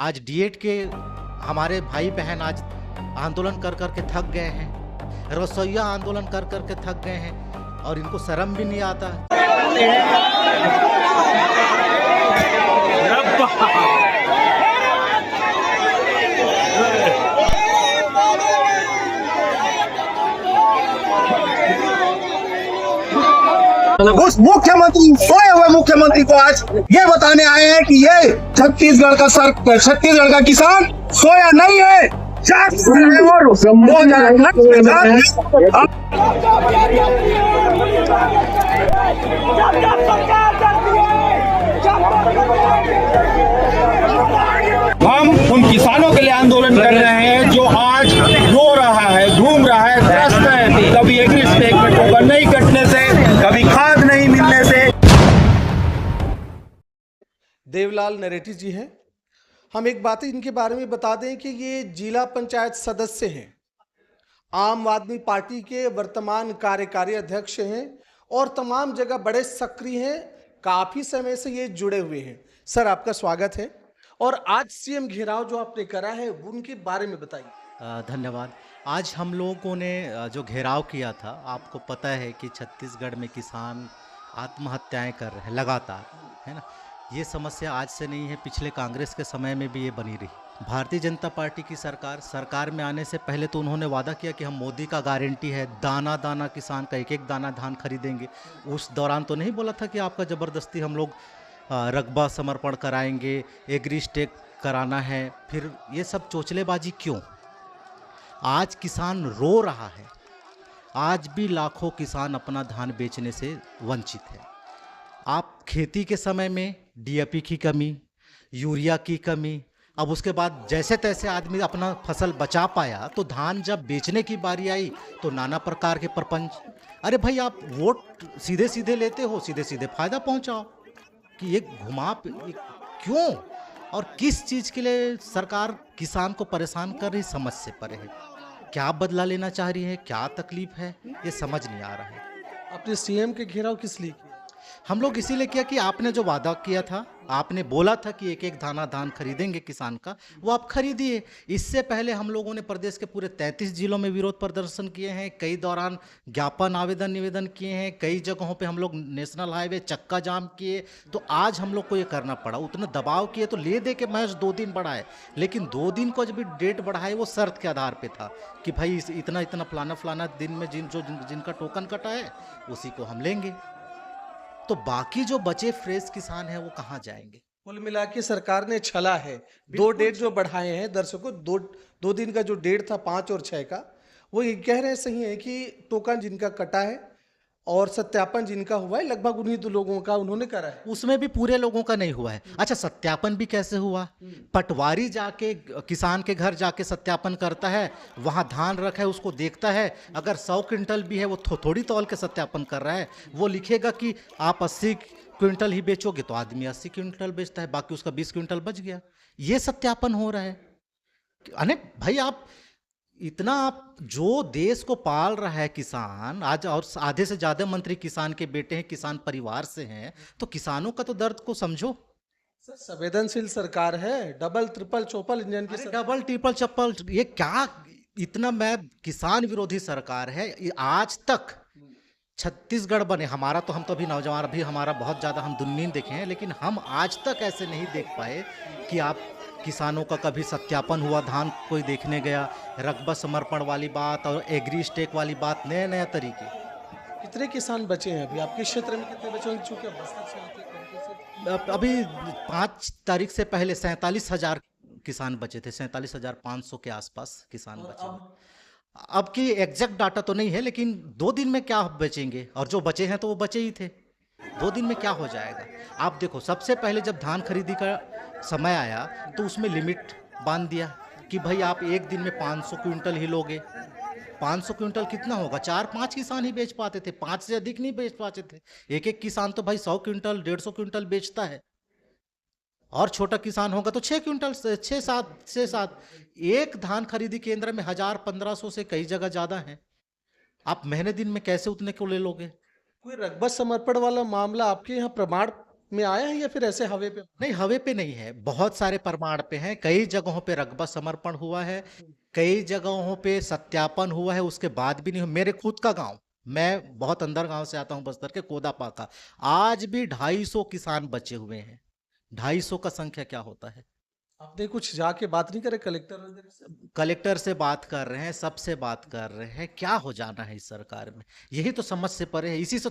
आज डीएड के हमारे भाई बहन आज आंदोलन कर कर के थक गए हैं, रसोइया आंदोलन कर कर के थक गए हैं और इनको शर्म भी नहीं आता। उस मुख्यमंत्री सोए हुए मुख्यमंत्री को आज ये बताने आए हैं कि ये छत्तीसगढ़ का किसान सोया नहीं है, और हम उन किसानों के लिए आंदोलन कर रहे हैं जो आज रो रहा है, घूम रहा है, त्रस्त है, कभी एग्री स्टेक में टोकन नहीं कटने से, कभी खाद नहीं मिलने से। देवलाल नरेटी जी हैं। हम एक बात इनके बारे में बता दें कि ये जिला पंचायत सदस्य हैं, आम आदमी पार्टी के वर्तमान कार्यकारी अध्यक्ष हैं और तमाम जगह बड़े सक्रिय हैं, काफी समय से ये जुड़े हुए हैं। सर, आपका स्वागत है। और आज सीएम घेराव जो आपने करा है उनके बारे में बताइए। धन्यवाद। आज हम लोगों ने जो घेराव किया था, आपको पता है कि छत्तीसगढ़ में किसान आत्महत्याएं कर रहे हैं लगातार, है ना। ये समस्या आज से नहीं है, पिछले कांग्रेस के समय में भी ये बनी रही। भारतीय जनता पार्टी की सरकार में आने से पहले तो उन्होंने वादा किया कि हम मोदी का गारंटी है, दाना दाना किसान का एक एक दाना धान खरीदेंगे। उस दौरान तो नहीं बोला था कि आपका ज़बरदस्ती हम लोग रकबा समर्पण कराएंगे, एग्री स्टेक कराना है। फिर ये सब चोचलेबाजी क्यों? आज किसान रो रहा है, आज भी लाखों किसान अपना धान बेचने से वंचित है। आप खेती के समय में डीएपी की कमी, यूरिया की कमी, अब उसके बाद जैसे तैसे आदमी अपना फसल बचा पाया, तो धान जब बेचने की बारी आई तो नाना प्रकार के प्रपंच। अरे भाई, आप वोट सीधे सीधे लेते हो, सीधे सीधे फायदा पहुंचाओ। कि ये क्यों और किस चीज़ के लिए सरकार किसान को परेशान कर रही, समझ से परे है। क्या बदला लेना चाह रही है, क्या तकलीफ है, ये समझ नहीं आ रहा है। आपने सीएम के घेराव किस लिए किया? हम लोग इसीलिए किया कि आपने जो वादा किया था, आपने बोला था कि एक एक दाना धान खरीदेंगे किसान का, वो आप खरीदिए। इससे पहले हम लोगों ने प्रदेश के पूरे 33 जिलों में विरोध प्रदर्शन किए हैं, कई दौरान ज्ञापन निवेदन किए हैं, कई जगहों पे हम लोग नेशनल हाईवे चक्का जाम किए। तो आज हम लोग को ये करना पड़ा। उतना दबाव किए तो ले दे के महज 2 दिन बढ़ाए, लेकिन 2 दिन को जब डेट बढ़ाए वो शर्त के आधार पर था कि भाई इतना इतना फलाना दिन में जिनका टोकन कटा है उसी को हम लेंगे। तो बाकी जो बचे फ्रेश किसान हैं वो कहाँ जाएंगे? कुल मिला के सरकार ने छला है। 2 डेट जो बढ़ाए हैं दर्शकों, 2 दिन का जो डेट था 5 और 6 का, वो ये कह रहे सही है कि टोकन जिनका कटा है और सत्यापन जिनका हुआ है लगभग उन्हीं 2 लोगों का उन्होंने करा है। उसमें भी पूरे लोगों का नहीं हुआ है। अच्छा, सत्यापन भी कैसे हुआ? पटवारी जाके किसान के घर जाके सत्यापन करता है, वहाँ धान रखा है उसको देखता है, अगर 100 क्विंटल भी है वो थोड़ी तौल के सत्यापन कर रहा है। वो लिखेगा कि आप 80 क्विंटल ही बेचोगे, तो आदमी 80 क्विंटल बेचता है, बाकी उसका 20 क्विंटल बच गया। ये सत्यापन हो रहा है। अरे भाई, आप इतना जो देश को पाल रहा है किसान आज, और आधे से ज्यादा मंत्री किसान के बेटे हैं, किसान परिवार से हैं, तो किसानों का तो दर्द को समझो। सर, संवेदनशील सरकार है, डबल ट्रिपल चौपल इंजन की डबल ट्रिपल चप्पल, ये क्या इतना मैं किसान विरोधी सरकार है। आज तक छत्तीसगढ़ बने, हमारा तो हम तो अभी नौजवान, अभी हमारा बहुत ज़्यादा हम दुनिया देखे हैं, लेकिन हम आज तक ऐसे नहीं देख पाए कि आप किसानों का कभी सत्यापन हुआ, धान कोई देखने गया, रकबा समर्पण वाली बात और एग्री स्टेक वाली बात, नया तरीके। कितने किसान बचे हैं अभी आपके क्षेत्र में? कितने बचे हैं? चूंकि अभी 5 तारीख से पहले 47,000 किसान बचे थे, 47,500 के आसपास किसान बचे। अब की एग्जैक्ट डाटा तो नहीं है, लेकिन 2 दिन में क्या बेचेंगे, और जो बचे हैं तो वो बचे ही थे। 2 दिन में क्या हो जाएगा? आप देखो, सबसे पहले जब धान खरीदी का समय आया तो उसमें लिमिट बांध दिया कि भाई आप एक दिन में 500 क्विंटल ही लोगे। 500 क्विंटल कितना होगा? 4-5 किसान ही बेच पाते थे, 5 से अधिक नहीं बेच पाते थे। एक एक किसान तो भाई 100 क्विंटल 150 क्विंटल बेचता है, और छोटा किसान होगा तो 6 क्विंटल 6-7 एक धान खरीदी केंद्र में 1000-1500 से कई जगह ज़्यादा है। आप महीने दिन में कैसे उतने को ले लोगे? कोई रकबा समर्पण वाला मामला आपके यहाँ प्रमाण में आया है या फिर ऐसे हवे पे? नहीं, हवे पे नहीं है, बहुत सारे प्रमाण पे हैं, कई जगहों पे रकबा समर्पण हुआ है, कई जगहों पे सत्यापन हुआ है, उसके बाद भी नहीं हुआ। मेरे खुद का गांव, मैं बहुत अंदर गांव से आता हूं, बस्तर के कोदापाका, आज भी 250 किसान बचे हुए हैं। 250 का संख्या क्या होता है? आपने कुछ जाके बात नहीं करे कलेक्टर वगैरह से? कलेक्टर से बात कर रहे हैं, सबसे बात कर रहे हैं, क्या हो जाना है इस सरकार में? यही तो समझ से परे है। इसी से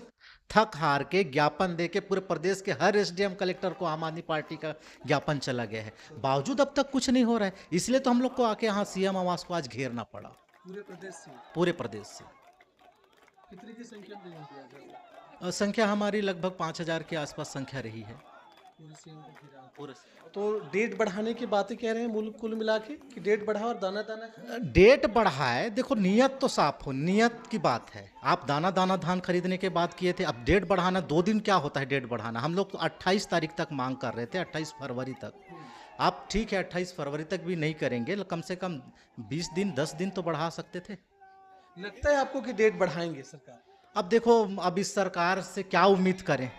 थक हार के ज्ञापन दे के पूरे प्रदेश के हर एसडीएम कलेक्टर को आम आदमी पार्टी का ज्ञापन चला गया है, बावजूद अब तक कुछ नहीं हो रहा है। इसलिए तो हम लोग को आके यहाँ सीएम आवास को आज घेरना पड़ा, पूरे प्रदेश से? पूरे प्रदेश से। कितनी की संख्या में दिया जाएगा? संख्या हमारी लगभग 5000 के आसपास संख्या रही है। पूरे सीएम को घेरा। पूरे तो डेट बढ़ाने की बातें कह रहे हैं कुल मिला के कि डेट बढ़ाओ और दाना दाना खाओ? डेट बढ़ाए, देखो नियत तो साफ हो, नियत की बात है। आप दाना दाना धान खरीदने के बाद किए थे, अब डेट बढ़ाना 2 दिन क्या होता है डेट बढ़ाना? हम लोग तो 28 तारीख तक मांग कर रहे थे, 28 फरवरी तक। आप ठीक है 28 फरवरी तक भी नहीं करेंगे, कम से कम 20 दिन 10 दिन तो बढ़ा सकते थे। लगता है आपको कि डेट बढ़ाएंगे सरकार? अब देखो, अब इस सरकार से क्या उम्मीद करें?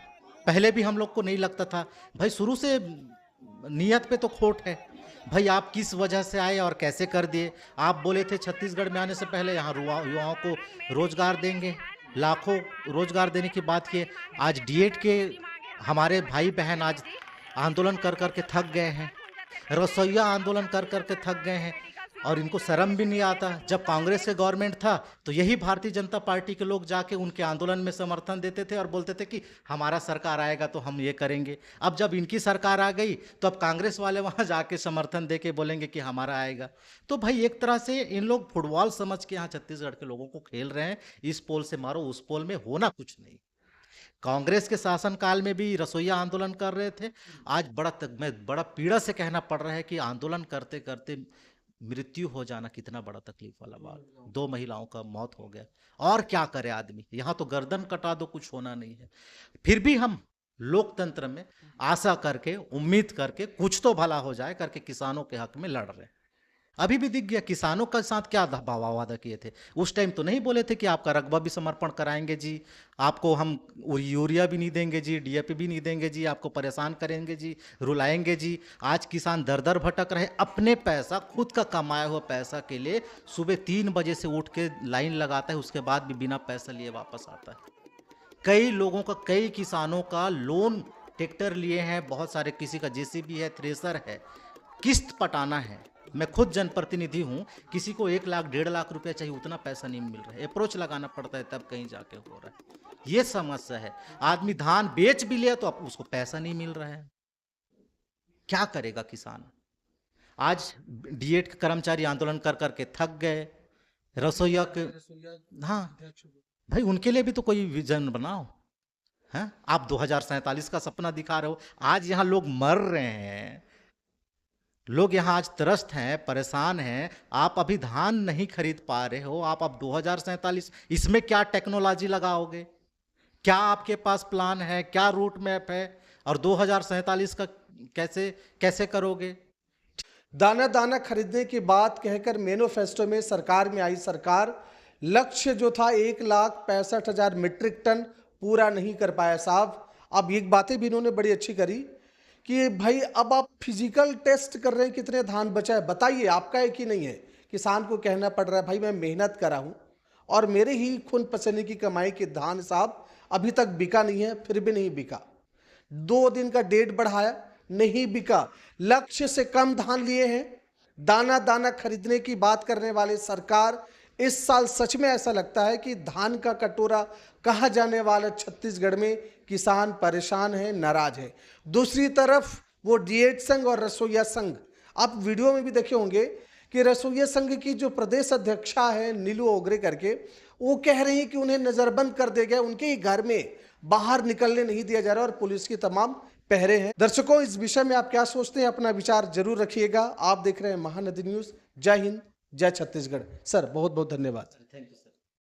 पहले भी हम लोग को नहीं लगता था भाई, शुरू से नियत पे तो खोट है भाई। आप किस वजह से आए और कैसे कर दिए? आप बोले थे छत्तीसगढ़ में आने से पहले यहाँ युवाओं को रोजगार देंगे, लाखों रोजगार देने की बात किए। आज डीएड के हमारे भाई बहन आज आंदोलन कर कर के थक गए हैं, रसोईया आंदोलन कर कर के थक गए हैं, और इनको शर्म भी नहीं आता। जब कांग्रेस के गवर्नमेंट था तो यही भारतीय जनता पार्टी के लोग जाके उनके आंदोलन में समर्थन देते थे और बोलते थे कि हमारा सरकार आएगा तो हम ये करेंगे। अब जब इनकी सरकार आ गई तो अब कांग्रेस वाले वहाँ जाके समर्थन दे के बोलेंगे कि हमारा आएगा। तो भाई एक तरह से इन लोग फुटबॉल समझ के यहाँ छत्तीसगढ़ के लोगों को खेल रहे हैं, इस पोल से मारो उस पोल में, होना कुछ नहीं। कांग्रेस के शासनकाल में भी रसोईया आंदोलन कर रहे थे, आज बड़ा पीड़ा से कहना पड़ रहा है कि आंदोलन करते करते मृत्यु हो जाना कितना बड़ा तकलीफ वाला बात। 2 महिलाओं का मौत हो गया, और क्या करे आदमी? यहाँ तो गर्दन कटा दो, कुछ होना नहीं है। फिर भी हम लोकतंत्र में आशा करके, उम्मीद करके कुछ तो भला हो जाए करके किसानों के हक में लड़ रहे हैं। अभी भी दिख गया किसानों के साथ क्या वादा किए थे। उस टाइम तो नहीं बोले थे कि आपका रकबा भी समर्पण कराएंगे जी, आपको हम यूरिया भी नहीं देंगे जी, डीएपी भी नहीं देंगे जी, आपको परेशान करेंगे जी, रुलाएंगे जी। आज किसान दर दर भटक रहे, अपने पैसा, खुद का कमाया हुआ पैसा के लिए सुबह 3 बजे से उठ के लाइन लगाता है, उसके बाद भी बिना पैसा लिए वापस आता है। कई लोगों का, कई किसानों का लोन ट्रैक्टर लिए हैं, बहुत सारे, किसी का जेसीबी है, थ्रेसर है, किस्त पटाना है। मैं खुद जनप्रतिनिधि हूँ, किसी को 1 लाख 1.5 लाख रुपया चाहिए, उतना पैसा नहीं मिल रहा है, अप्रोच लगाना पड़ता है तब कहीं जाके हो रहा है। ये समस्या है। आदमी धान बेच भी लिया तो अब उसको पैसा नहीं मिल रहा है, क्या करेगा किसान? आज डीएड के कर्मचारी आंदोलन कर करके थक गए, रसोईया के, हाँ भाई उनके लिए भी तो कोई विजन बनाओ। हैं आप 2047 का सपना दिखा रहे हो, आज यहाँ लोग मर रहे हैं, लोग यहाँ आज त्रस्त हैं, परेशान हैं, आप अभी धान नहीं खरीद पा रहे हो। आप अब 2047 इसमें क्या टेक्नोलॉजी लगाओगे? क्या आपके पास प्लान है? क्या रूट मैप है? और 2047 का कैसे करोगे? दाना दाना खरीदने की बात कहकर मैनिफेस्टो में सरकार में आई सरकार, लक्ष्य जो था 1,65,000 मीट्रिक टन पूरा नहीं कर पाया साहब। अब एक बातें भी इन्होंने बड़ी अच्छी करी कि भाई अब आप फिजिकल टेस्ट कर रहे हैं कितने धान बचा है, बताइए आपका है कि नहीं है। किसान को कहना पड़ रहा है भाई मैं मेहनत करा हूँ और मेरे ही खून पसीने की कमाई के धान साहब अभी तक बिका नहीं है, फिर भी नहीं बिका। 2 दिन का डेट बढ़ाया, नहीं बिका। लक्ष्य से कम धान लिए हैं। दाना दाना खरीदने की बात करने वाले सरकार, इस साल सच में ऐसा लगता है कि धान का कटोरा कहा जाने वाला छत्तीसगढ़ में किसान परेशान है, नाराज है। दूसरी तरफ वो डीएड संघ और रसोईया संघ, आप वीडियो में भी देखे होंगे कि रसोईया संघ की जो प्रदेश अध्यक्षा है नीलू ओगरे करके, वो कह रही है कि उन्हें नजरबंद कर दिया गया, उनके ही घर में बाहर निकलने नहीं दिया जा रहा और पुलिस की तमाम पहरे हैं। दर्शकों, इस विषय में आप क्या सोचते हैं, अपना विचार जरूर रखिएगा। आप देख रहे हैं महानदी न्यूज। जय हिंद, जय छत्तीसगढ़। सर बहुत बहुत धन्यवाद। Thank you sir.